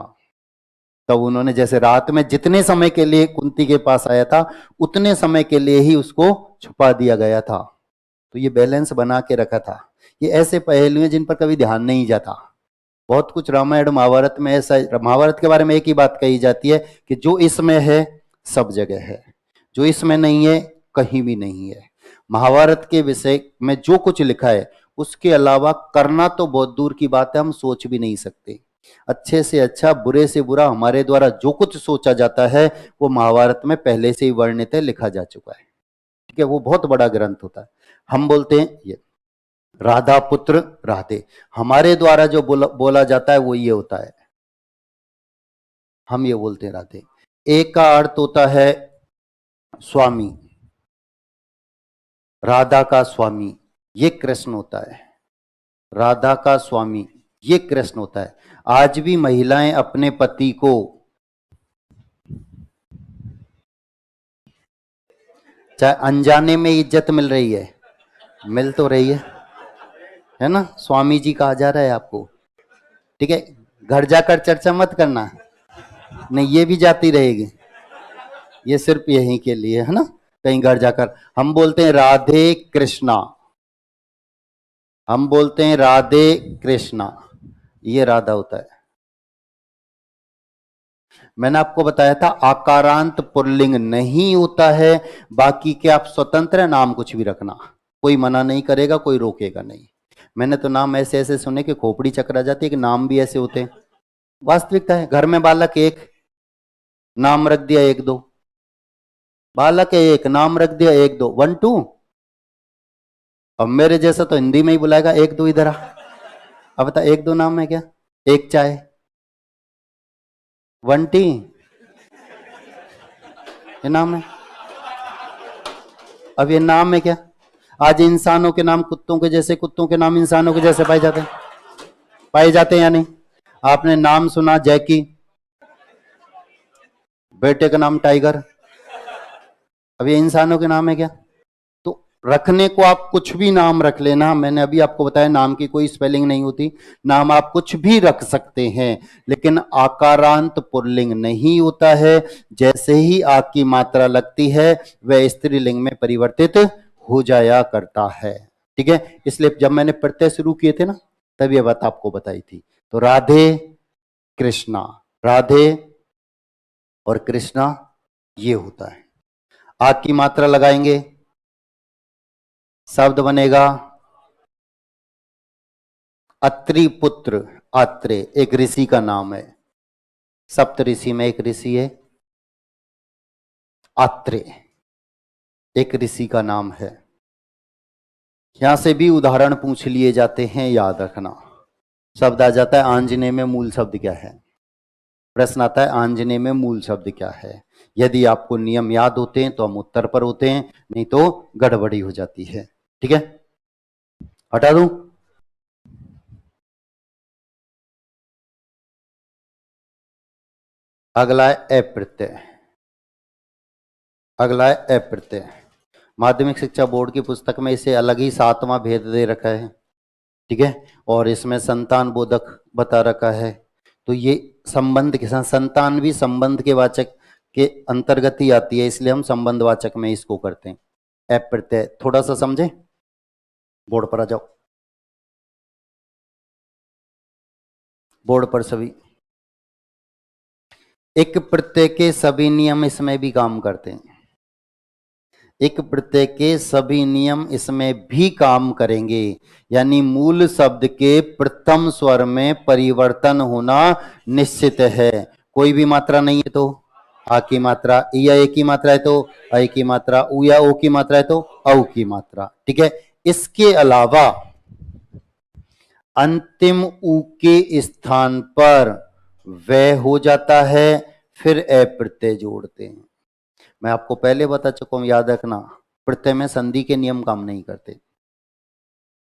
तब उन्होंने जैसे रात में जितने समय के लिए कुंती के पास आया था उतने समय के लिए ही उसको छुपा दिया गया था। तो ये बैलेंस बना के रखा था। ये ऐसे पहलू हैं जिन पर कभी ध्यान नहीं जाता। बहुत कुछ रामायण महाभारत में ऐसा, महाभारत के बारे में एक ही बात कही जाती है कि जो इसमें है सब जगह है, जो इसमें नहीं है कहीं भी नहीं है। महाभारत के विषय में जो कुछ लिखा है उसके अलावा करना तो बहुत दूर की बात है, हम सोच भी नहीं सकते। अच्छे से अच्छा, बुरे से बुरा हमारे द्वारा जो कुछ सोचा जाता है वो महाभारत में पहले से ही वर्णित है, लिखा जा चुका है। ठीक है, वो बहुत बड़ा ग्रंथ होता है। हम बोलते हैं ये राधा पुत्र राधे, हमारे द्वारा जो बोला जाता है वो ये होता है, हम ये बोलते हैं राधे। एक का अर्थ होता है स्वामी, राधा का स्वामी ये कृष्ण होता है। राधा का स्वामी ये कृष्ण होता है। आज भी महिलाएं अपने पति को चाहे अनजाने में इज्जत मिल रही है, मिल तो रही है ना, स्वामी जी कहा जा रहा है आपको। ठीक है, घर जाकर चर्चा मत करना, नहीं ये भी जाती रहेगी, ये सिर्फ यहीं के लिए है ना। कहीं घर जाकर हम बोलते हैं राधे कृष्णा, हम बोलते हैं राधे कृष्णा, ये राधा होता है। मैंने आपको बताया था आकारांत पुल्लिंग नहीं होता है, बाकी के आप स्वतंत्र है, नाम कुछ भी रखना, कोई मना नहीं करेगा, कोई रोकेगा नहीं। मैंने तो नाम ऐसे ऐसे सुने कि खोपड़ी चकरा जाती है कि नाम भी ऐसे होते हैं। वास्तविकता है, घर में बालक एक, नाम रख दिया एक दो, बालक है एक, नाम रख दिया एक दो, 1 2। अब मेरे जैसा तो हिंदी में ही बुलाएगा एक दो इधर आ। अब बता एक दो नाम है क्या? एक चाय, 1 टी, ये नाम है? अब ये नाम है क्या? आज इंसानों के नाम कुत्तों के जैसे, कुत्तों के नाम इंसानों के जैसे पाए जाते हैं, पाए जाते हैं या नहीं? आपने नाम सुना जैकी, बेटे का नाम टाइगर, अब ये इंसानों के नाम है क्या? तो रखने को आप कुछ भी नाम रख लेना, मैंने अभी आपको बताया नाम की कोई स्पेलिंग नहीं होती, नाम आप कुछ भी रख सकते हैं, लेकिन आकारांत पुल्लिंग नहीं होता है। जैसे ही आ की मात्रा लगती है वह स्त्रीलिंग में परिवर्तित हो जाया करता है। ठीक है, इसलिए जब मैंने प्रत्यय शुरू किए थे ना तब यह बात आपको बताई थी। तो राधे कृष्णा, राधे और कृष्णा ये होता है। आ की मात्रा लगाएंगे, शब्द बनेगा अत्रि पुत्र। आत्रे एक ऋषि का नाम है, सप्त ऋषि में एक ऋषि है आत्रे, एक ऋषि का नाम है। यहां से भी उदाहरण पूछ लिए जाते हैं, याद रखना। शब्द आ जाता है आंजने में मूल शब्द क्या है, प्रश्न आता है आंजने में मूल शब्द क्या है। यदि आपको नियम याद होते हैं तो हम उत्तर पर होते हैं, नहीं तो गड़बड़ी हो जाती है। ठीक है, हटा दूं? अगला है अप्रत्यय, अगला है अप्रत्यय। माध्यमिक शिक्षा बोर्ड की पुस्तक में इसे अलग ही 7वां भेद दे रखा है। ठीक है, और इसमें संतान बोधक बता रखा है। तो ये संबंध के साथ, संतान भी संबंध के वाचक के अंतर्गत ही आती है, इसलिए हम संबंधवाचक में इसको करते हैं। ऐप प्रत्यय थोड़ा सा समझे, बोर्ड पर आ जाओ, बोर्ड पर सभी। एक प्रत्यय के सभी नियम इसमें भी काम करते हैं, एक प्रत्यय के सभी नियम इसमें भी काम करेंगे, यानी मूल शब्द के प्रथम स्वर में परिवर्तन होना निश्चित है। कोई भी मात्रा नहीं है तो आ की मात्रा, ई या ए की मात्रा है तो ऐ की मात्रा, उ या ओ की मात्रा है तो औ की मात्रा, ठीक है। इसके अलावा अंतिम उ के स्थान पर वह हो जाता है, फिर ए प्रत्यय जोड़ते हैं। मैं आपको पहले बता चुका हूं, याद रखना, प्रत्यय में संधि के नियम काम नहीं करते,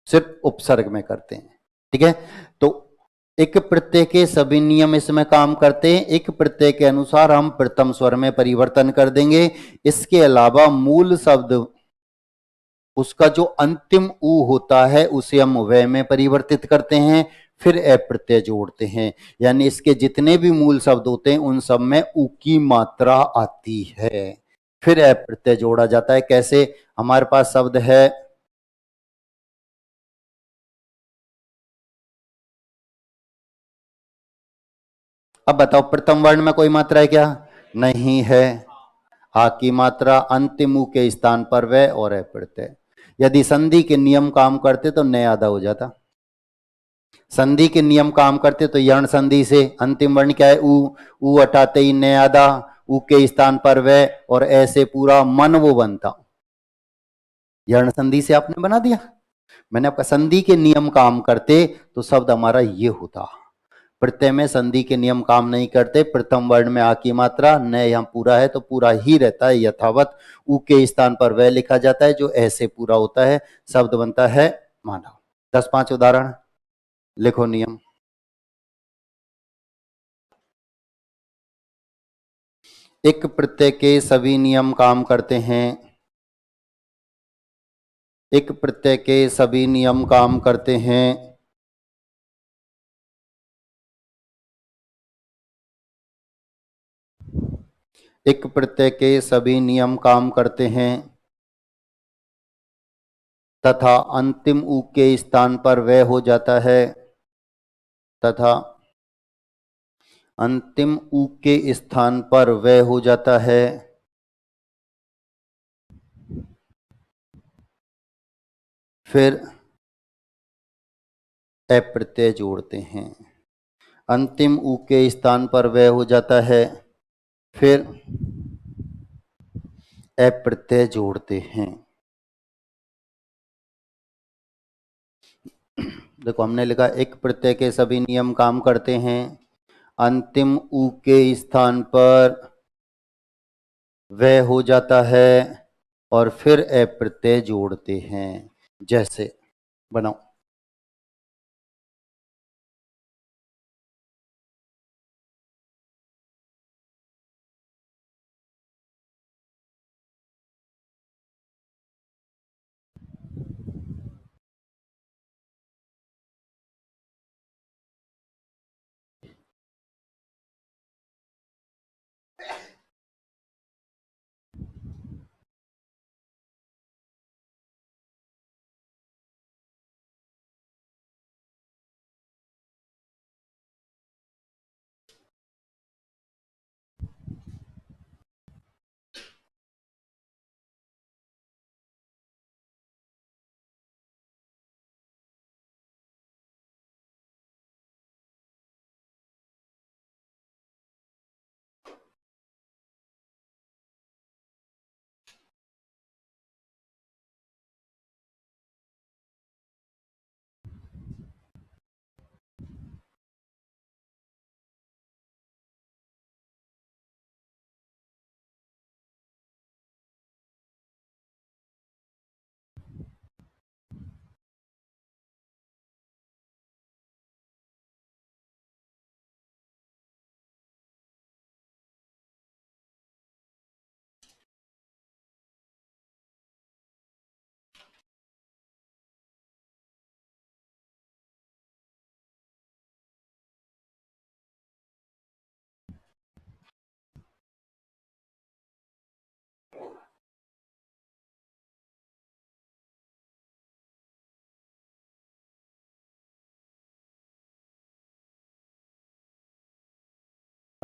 सिर्फ उपसर्ग में करते हैं, ठीक है। तो एक प्रत्यय के सभी नियम इसमें काम करते हैं, एक प्रत्यय के अनुसार हम प्रथम स्वर में परिवर्तन कर देंगे। इसके अलावा मूल शब्द उसका जो अंतिम उ होता है उसे हम वह में परिवर्तित करते हैं, फिर ए प्रत्यय जोड़ते हैं। यानी इसके जितने भी मूल शब्द होते हैं उन सब में उ की मात्रा आती है, फिर ए प्रत्यय जोड़ा जाता है। कैसे? हमारे पास शब्द है अब बताओ, प्रथम वर्ण में कोई मात्रा है क्या? नहीं है। हा की मात्रा, अंतिम उ के स्थान पर वह और ए प्रत्यय। यदि संधि के नियम काम करते तो नया आधा हो जाता। संधि के नियम काम करते तो यर्ण संधि से अंतिम वर्ण क्या है? उ हटाते ही नया आधा, उ के स्थान पर वह और ऐसे पूरा मन वो बनता। यर्ण संधि से आपने बना दिया। मैंने आपका संधि के नियम काम करते तो शब्द हमारा ये होता। प्रत्यय में संधि के नियम काम नहीं करते, प्रथम वर्ण में आ की मात्रा, न यहां पूरा है तो पूरा ही रहता है यथावत, उ के स्थान पर वह लिखा जाता है जो ऐसे पूरा होता है, शब्द बनता है मानव। 10-5 उदाहरण लिखो। नियम, एक प्रत्यय के सभी नियम काम करते हैं, एक प्रत्यय के सभी नियम काम करते हैं, एक प्रत्यय के सभी नियम काम करते हैं तथा अंतिम उ के स्थान पर वह हो जाता है, तथा अंतिम उ के स्थान पर वह हो जाता है, फिर ए प्रत्यय जोड़ते हैं। अंतिम उ के स्थान पर वह हो जाता है, फिर ए प्रत्यय जोड़ते हैं। देखो हमने लिखा एक प्रत्यय के सभी नियम काम करते हैं, अंतिम उ के स्थान पर वह हो जाता है और फिर ए प्रत्यय जोड़ते हैं। जैसे बनाओ,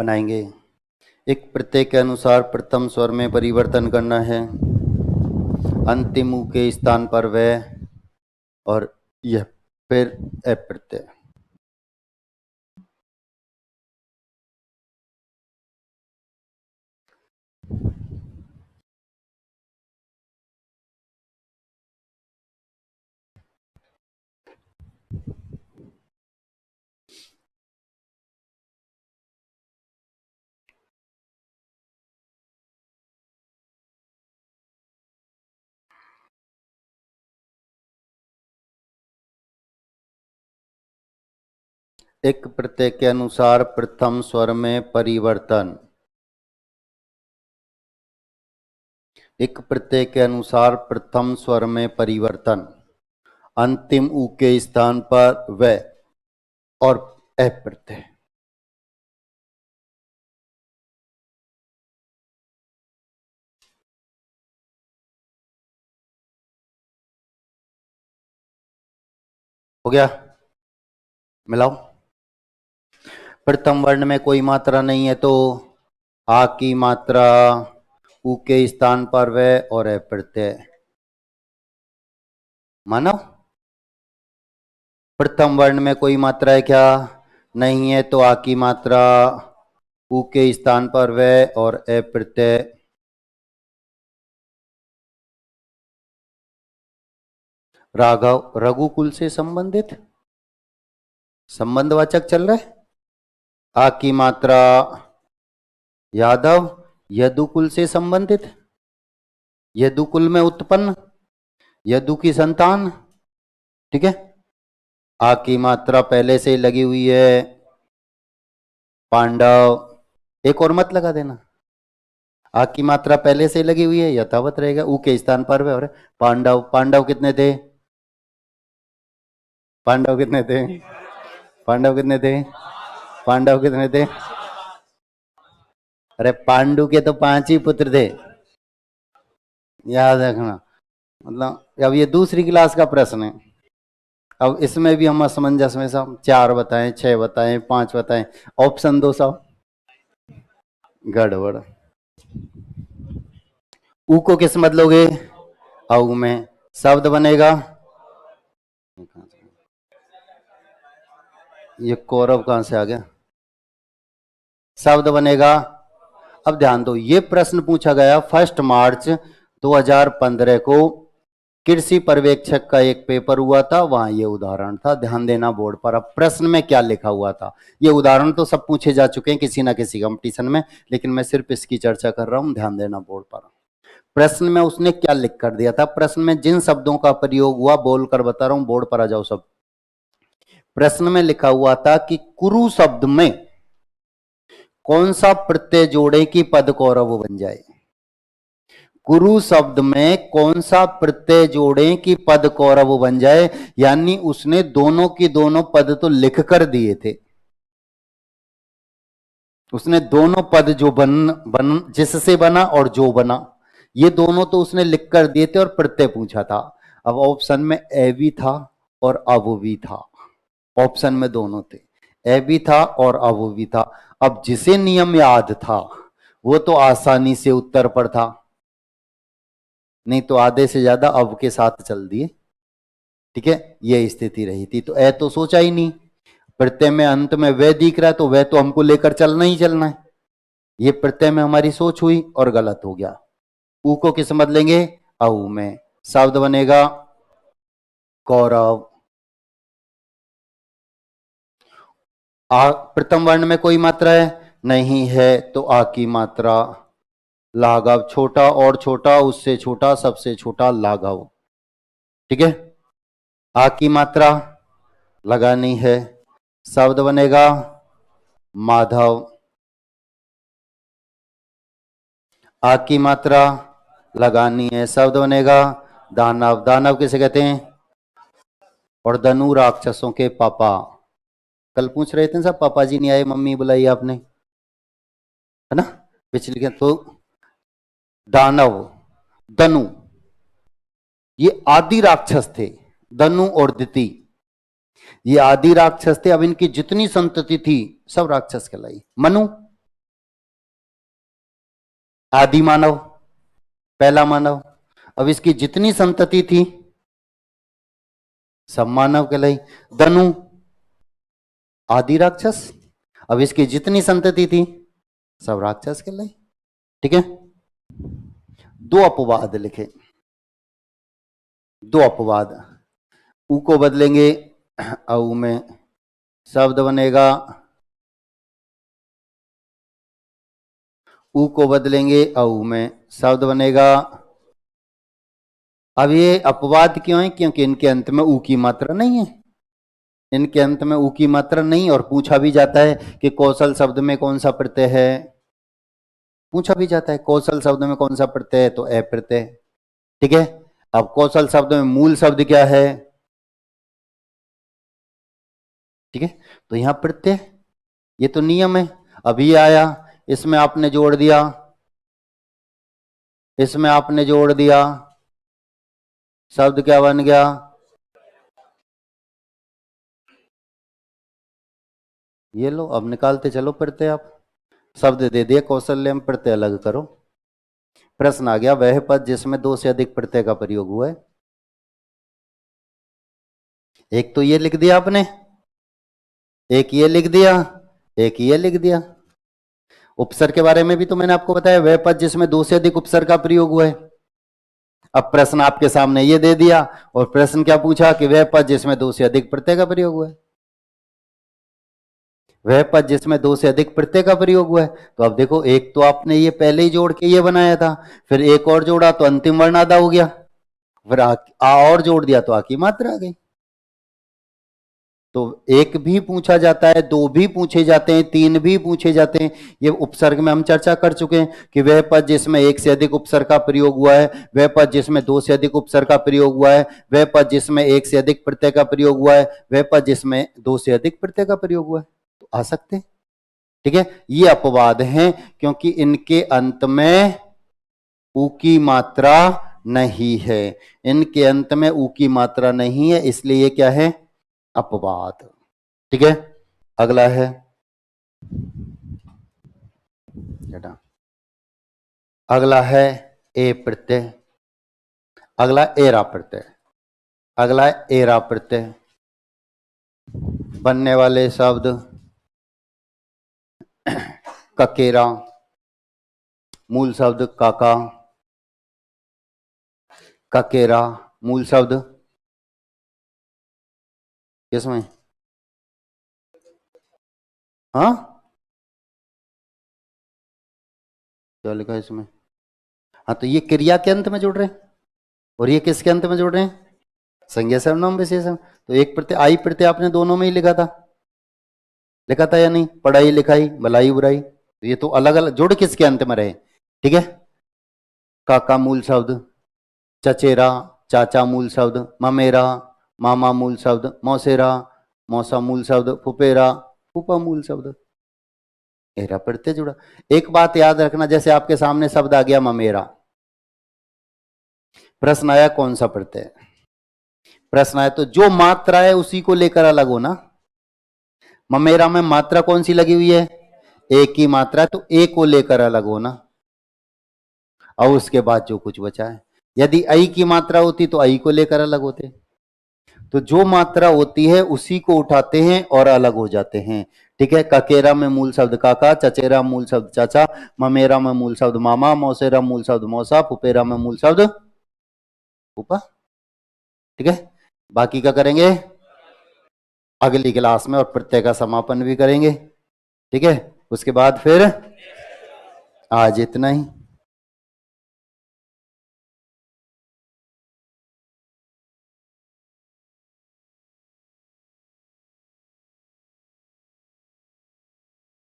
बनाएंगे। एक प्रत्यय के अनुसार प्रथम स्वर में परिवर्तन करना है, अंतिम ऊ के स्थान पर वह और यह, फिर ए प्रत्यय। एक प्रत्यय के अनुसार प्रथम स्वर में परिवर्तन। एक प्रत्यय के अनुसार प्रथम स्वर में परिवर्तन, अंतिम ऊ के स्थान पर व और ए प्रत्यय। हो गया? मिलाओ। प्रथम वर्ण में कोई मात्रा नहीं है तो आ की मात्रा, ऊ के स्थान पर व और ए प्रत्यय। मानो प्रथम वर्ण में कोई मात्रा है क्या? नहीं है तो आ की मात्रा, ऊ के स्थान पर व और ए प्रत्यय। राघव रघुकुल से संबंधित संबंधवाचक चल रहा है। आ की मात्रा यादव यदुकुल से संबंधित, यदुकुल में उत्पन्न, यदु की संतान। ठीक है, आ की मात्रा पहले से लगी हुई है, पांडव। एक और मत लगा देना, आ की मात्रा पहले से लगी हुई है, यथावत रहेगा, ऊ के स्थान पर और पांडव। पांडव कितने थे? पांडव कितने थे? पांडव कितने थे? पांडव कितने थे? अरे पांडु के तो 5 ही पुत्र थे, याद रखना। मतलब अब ये दूसरी क्लास का प्रश्न है, अब इसमें भी हम असमंजस में सब 4 बताएं, 6 बताएं, 5 बताएं, ऑप्शन दो सब गड़बड़। ऊ को किस मत लोगे? औ में शब्द बनेगा। ये कौरव कहां से आ गया? शब्द बनेगा। अब ध्यान दो, ये प्रश्न पूछा गया 1 मार्च 2015 को, कृषि पर्यवेक्षक का एक पेपर हुआ था, वहां ये उदाहरण था। ध्यान देना बोर्ड पर। अब प्रश्न में क्या लिखा हुआ था? ये उदाहरण तो सब पूछे जा चुके हैं किसी ना किसी कंपटीशन में, लेकिन मैं सिर्फ इसकी चर्चा कर रहा हूं। ध्यान देना बोर्ड पर। प्रश्न में उसने क्या लिख कर दिया था? प्रश्न में जिन शब्दों का प्रयोग हुआ बोलकर बता रहा हूं, बोर्ड पर आ जाओ सब। प्रश्न में लिखा हुआ था कि कुरु शब्द में कौन सा प्रत्यय जोड़े कि पद कौरव बन जाए। कुरु शब्द में कौन सा प्रत्यय जोड़े कि पद कौरव बन जाए, यानी उसने दोनों की दोनों पद तो लिख कर दिए थे। उसने दोनों पद जो बन जिससे बना और जो बना, ये दोनों तो उसने लिख कर दिए थे और प्रत्यय पूछा था। अब ऑप्शन में ए भी था और अब भी था। ऑप्शन में दोनों थे, ए भी था और अब भी था। अब जिसे नियम याद था वो तो आसानी से उत्तर पर था, नहीं तो आधे से ज्यादा अब के साथ चल दिए। ठीक है, ये स्थिति रही थी। तो ए तो सोचा ही नहीं, प्रत्यय में अंत में वह दिख रहा है तो वह तो हमको लेकर चलना ही चलना है। ये प्रत्यय में हमारी सोच हुई और गलत हो गया। ऊ को किस मत लेंगे? औ में। शब्द बनेगा कौरव। आ प्रथम वर्ण में कोई मात्रा है? नहीं है तो आ की मात्रा, लाघव। छोटा और छोटा, उससे छोटा, सबसे छोटा, लाघव। ठीक है, आ की मात्रा लगानी है, शब्द बनेगा माधव। आ की मात्रा लगानी है, शब्द बनेगा दानव। दानव किसे कहते हैं? और धनु राक्षसों के पापा। कल पूछ रहे थे सब, पापा जी नहीं आए, मम्मी बुलाई आपने, है ना पिछली के। तो दानव, धनु, ये आदि राक्षस थे। धनु और दिति ये आदि राक्षस थे। अब इनकी जितनी संतति थी सब राक्षस कहलाई। मनु आदि मानव, पहला मानव। अब इसकी जितनी संतति थी सब मानव कहलाई। धनु आदि राक्षस, अब इसकी जितनी संतति थी सब राक्षस कहलाई। ठीक है, दो अपवाद लिखे, दो अपवाद। उ को बदलेंगे औ में शब्द बनेगा, उ को बदलेंगे औ में शब्द बनेगा। अब ये अपवाद क्यों है? क्योंकि इनके अंत में उ की मात्रा नहीं है, इनके अंत में उ की मात्रा नहीं। और पूछा भी जाता है कि कौशल शब्द में कौन सा प्रत्यय है, पूछा भी जाता है कौशल शब्द में कौन सा प्रत्यय है, तो ए प्रत्यय। ठीक है, अब कौशल शब्द में मूल शब्द क्या है? ठीक है, तो यहां प्रत्यय, ये तो नियम है। अभी आया, इसमें आपने जोड़ दिया, इसमें आपने जोड़ दिया, शब्द क्या बन गया? ये लो, अब निकालते चलो प्रत्यय। आप शब्द दे दिए कौशल्य में, प्रत्यय अलग करो। प्रश्न आ गया, वह पद जिसमें दो से अधिक प्रत्यय का प्रयोग हुआ है। एक तो ये लिख दिया आपने, एक ये लिख दिया, एक ये लिख दिया। उपसर्ग के बारे में भी तो मैंने आपको बताया, वह पद जिसमें दो से अधिक उपसर्ग का प्रयोग हुआ है। अब प्रश्न आपके सामने ये दे दिया, और प्रश्न क्या पूछा कि वह पद जिसमें दो से अधिक प्रत्यय का प्रयोग हुआ है। वह पद जिसमें दो से अधिक प्रत्यय का प्रयोग हुआ है, तो अब देखो, एक तो आपने ये पहले ही जोड़ के ये बनाया था, फिर एक और जोड़ा तो अंतिम वर्ण आधा हो गया, फिर आ और जोड़ दिया तो आ की मात्रा आ गई। तो एक भी पूछा जाता है, दो भी पूछे जाते हैं, तीन भी पूछे जाते हैं। ये उपसर्ग में हम चर्चा कर चुके हैं कि वह पद जिसमें एक से अधिक उपसर्ग का प्रयोग हुआ है, वह पद जिसमें दो से अधिक उपसर्ग का प्रयोग हुआ है, वह पद जिसमें एक से अधिक प्रत्यय का प्रयोग हुआ है, वह पद जिसमें दो से अधिक प्रत्यय का प्रयोग हुआ है, तो आ सकते हैं। ठीक है, ये अपवाद हैं क्योंकि इनके अंत में उ की मात्रा नहीं है, इनके अंत में उ की मात्रा नहीं है, इसलिए ये क्या है? अपवाद। ठीक है, अगला है बेटा, अगला है ए प्रत्यय, अगला एरा प्रत्यय, अगला है एरा प्रत्यय। बनने वाले शब्द ककेरा, मूल शब्द काका, ककेरा मूल शब्द किसमें? हाँ, क्या लिखा है इसमें? हाँ, तो ये क्रिया के अंत में जोड़ रहे हैं, और ये किसके अंत में जोड़ रहे हैं? संज्ञा सर्वनाम विशेषण। तो एक प्रत्यय आई प्रत्यय आपने दोनों में ही लिखा था, लिखा था या नहीं? पढ़ाई लिखाई भलाई बुराई, तो ये तो अलग अलग जोड़ किसके अंत में रहे। ठीक है, काका मूल शब्द, चचेरा चाचा मूल शब्द, ममेरा मामा मूल शब्द, मौसेरा मौसा मूल शब्द, फुपेरा फूफा मूल शब्द। एरा प्रत्यय जुड़ा। एक बात याद रखना, जैसे आपके सामने शब्द आ गया ममेरा, प्रश्न आया कौन सा प्रत्यय? प्रश्न आया तो जो मात्रा है उसी को लेकर अलग होना। ममेरा में मात्रा कौन सी लगी हुई है? एक की मात्रा, तो एक को लेकर अलग होना, और उसके बाद जो कुछ बचा है। यदि आई की मात्रा होती तो आई को लेकर अलग होते। तो जो मात्रा होती है उसी को उठाते हैं और अलग हो जाते हैं। ठीक है, ककेरा में मूल शब्द काका, चचेरा मूल शब्द चाचा, ममेरा में मूल शब्द मामा, मौसेरा मूल शब्द मौसा, फुपेरा में मूल शब्द फूफा। ठीक है, बाकी का करेंगे अगली क्लास में, और प्रत्यय का समापन भी करेंगे। ठीक है, उसके बाद फिर आज इतना ही।